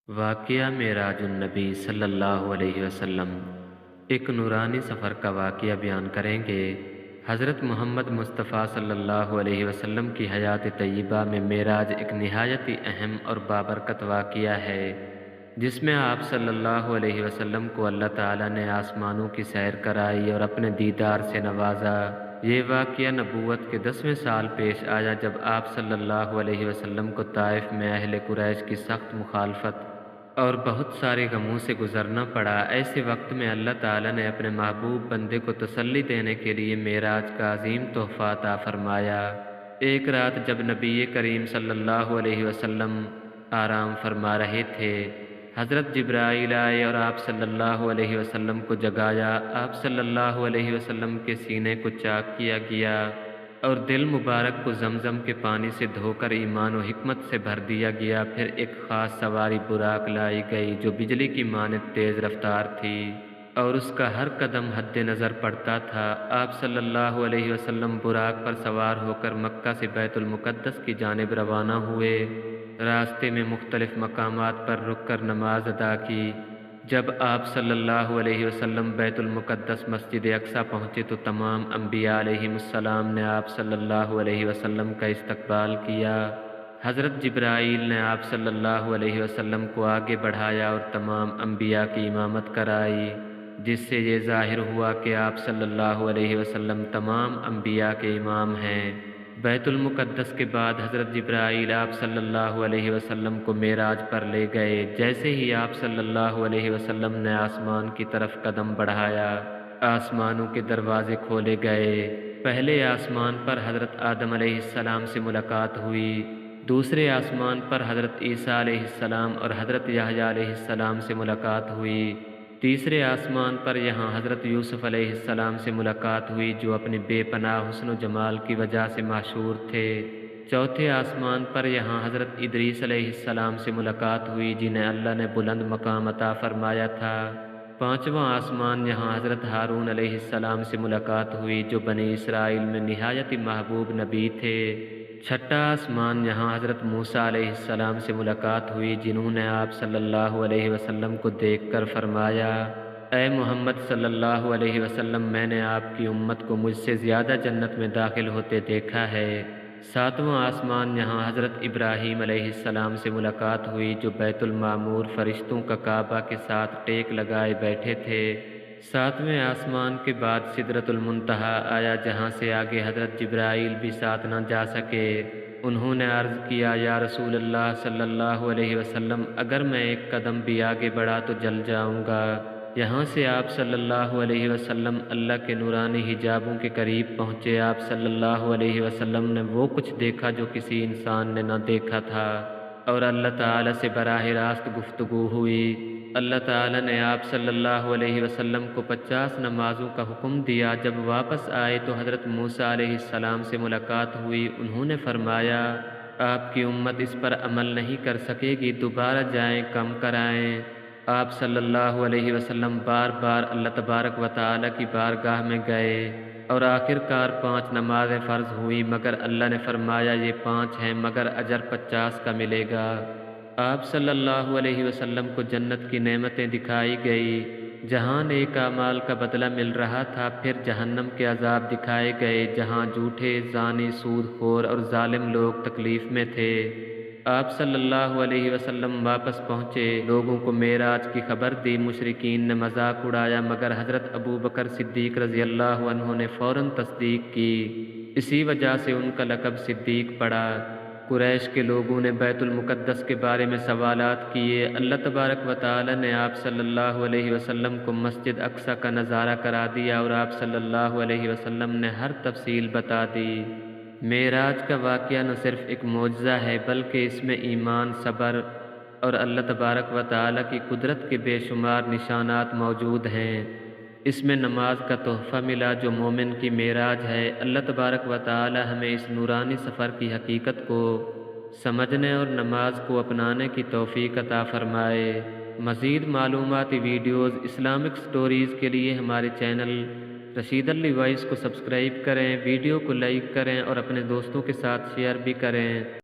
واقعہ معراج النبی صلی اللہ علیہ وسلم ایک نورانی سفر کا واقعہ بیان کریں گے۔ حضرت محمد مصطفیٰ صلی اللہ علیہ وسلم کی حیات طیبہ میں معراج ایک نہایت ہی اہم اور بابرکت واقعہ ہے، جس میں آپ صلی اللہ علیہ وسلم کو اللہ تعالیٰ نے آسمانوں کی سیر کرائی اور اپنے دیدار سے نوازا۔ یہ واقعہ نبوت کے 10ویں سال پیش آیا، جب آپ صلی اللہ علیہ وسلم کو طائف میں اہل قریش کی سخت مخالفت اور بہت سارے غموں سے گزرنا پڑا۔ ایسے وقت میں اللہ تعالیٰ نے اپنے محبوب بندے کو تسلی دینے کے لیے معراج کا عظیم تحفہ عطا فرمایا۔ ایک رات جب نبی کریم صلی اللہ علیہ وسلم آرام فرما رہے تھے، حضرت جبرائیل آئے اور آپ صلی اللہ علیہ وسلم کو جگایا۔ آپ صلی اللہ علیہ وسلم کے سینے کو چاک کیا گیا اور دل مبارک کو زمزم کے پانی سے دھو کر ایمان و حکمت سے بھر دیا گیا۔ پھر ایک خاص سواری براق لائی گئی جو بجلی کی مانند تیز رفتار تھی اور اس کا ہر قدم حد نظر پڑتا تھا۔ آپ صلی اللہ علیہ وسلم براق پر سوار ہو کر مکہ سے بیت المقدس کی جانب روانہ ہوئے۔ راستے میں مختلف مقامات پر رک کر نماز ادا کی۔ جب آپ صلی اللہ علیہ وسلم بیت المقدس مسجد اقصیٰ پہنچے تو تمام انبیاء علیہم السلام نے آپ صلی اللہ علیہ وسلم کا استقبال کیا۔ حضرت جبرائیل نے آپ صلی اللہ علیہ وسلم کو آگے بڑھایا اور تمام انبیاء کی امامت کرائی، جس سے یہ ظاہر ہوا کہ آپ صلی اللہ علیہ وسلم تمام انبیاء کے امام ہیں۔ بیت المقدس کے بعد حضرت جبرائیل آپ صلی اللہ علیہ وسلم کو معراج پر لے گئے۔ جیسے ہی آپ صلی اللہ علیہ وسلم نے آسمان کی طرف قدم بڑھایا، آسمانوں کے دروازے کھولے گئے۔ پہلے آسمان پر حضرت آدم علیہ السلام سے ملاقات ہوئی، دوسرے آسمان پر حضرت عیسیٰ علیہ السلام اور حضرت یحییٰ علیہ السلام سے ملاقات ہوئی، تیسرے آسمان پر یہاں حضرت یوسف علیہ السلام سے ملاقات ہوئی جو اپنے بے پناہ حسن و جمال کی وجہ سے مشہور تھے، چوتھے آسمان پر یہاں حضرت ادریس علیہ السلام سے ملاقات ہوئی جنہیں اللہ نے بلند مقام عطا فرمایا تھا، پانچواں آسمان یہاں حضرت ہارون علیہ السلام سے ملاقات ہوئی جو بنی اسرائیل میں نہایت محبوب نبی تھے، چھٹا آسمان یہاں حضرت موسیٰ علیہ السلام سے ملاقات ہوئی جنہوں نے آپ صلی اللہ علیہ وسلم کو دیکھ کر فرمایا، اے محمد صلی اللہ علیہ وسلم، میں نے آپ کی امت کو مجھ سے زیادہ جنت میں داخل ہوتے دیکھا ہے۔ ساتواں آسمان یہاں حضرت ابراہیم علیہ السلام سے ملاقات ہوئی جو بیت المعمور فرشتوں کا کعبہ کے ساتھ ٹیک لگائے بیٹھے تھے۔ ساتویں آسمان کے بعد سدرۃ المنتہا آیا جہاں سے آگے حضرت جبرائیل بھی ساتھ نہ جا سکے۔ انہوں نے عرض کیا، یا رسول اللہ صلی اللہ علیہ وسلم، اگر میں ایک قدم بھی آگے بڑھا تو جل جاؤں گا۔ یہاں سے آپ صلی اللہ علیہ وسلم اللہ کے نورانی حجابوں کے قریب پہنچے۔ آپ صلی اللہ علیہ وسلم نے وہ کچھ دیکھا جو کسی انسان نے نہ دیکھا تھا اور اللہ تعالیٰ سے براہ راست گفتگو ہوئی۔ اللہ تعالیٰ نے آپ صلی اللہ علیہ وسلم کو 50 نمازوں کا حکم دیا۔ جب واپس آئے تو حضرت موسیٰ علیہ السلام سے ملاقات ہوئی۔ انہوں نے فرمایا، آپ کی امت اس پر عمل نہیں کر سکے گی، دوبارہ جائیں، کم کرائیں۔ آپ صلی اللہ علیہ وسلم بار بار اللہ تبارک و تعالیٰ کی بارگاہ میں گئے اور آخر کار 5 نمازیں فرض ہوئی، مگر اللہ نے فرمایا یہ 5 ہیں مگر اجر 50 کا ملے گا۔ آپ صلی اللہ علیہ وسلم کو جنت کی نعمتیں دکھائی گئی جہاں نیک اعمال کا بدلہ مل رہا تھا، پھر جہنم کے عذاب دکھائے گئے جہاں جھوٹے، زانی، سود خور اور ظالم لوگ تکلیف میں تھے۔ آپ صلی اللہ علیہ وسلم واپس پہنچے، لوگوں کو معراج کی خبر دی۔ مشرکین نے مذاق اڑایا مگر حضرت ابو بکر صدیق رضی اللہ عنہ نے فوراً تصدیق کی، اسی وجہ سے ان کا لقب صدیق پڑا۔ قریش کے لوگوں نے بیت المقدس کے بارے میں سوالات کیے۔ اللہ تبارک و تعالی نے آپ صلی اللہ علیہ وسلم کو مسجد اقصیٰ کا نظارہ کرا دیا اور آپ صلی اللہ علیہ وسلم نے ہر تفصیل بتا دی۔ معراج کا واقعہ نہ صرف ایک معجزہ ہے بلکہ اس میں ایمان، صبر اور اللہ تبارک و تعالی کی قدرت کے بے شمار نشانات موجود ہیں۔ اس میں نماز کا تحفہ ملا جو مومن کی معراج ہے۔ اللہ تبارک و تعالی ہمیں اس نورانی سفر کی حقیقت کو سمجھنے اور نماز کو اپنانے کی توفیق عطا فرمائے۔ مزید معلوماتی ویڈیوز، اسلامک سٹوریز کے لیے ہمارے چینل رشید علی وائس کو سبسکرائب کریں، ویڈیو کو لائک کریں اور اپنے دوستوں کے ساتھ شیئر بھی کریں۔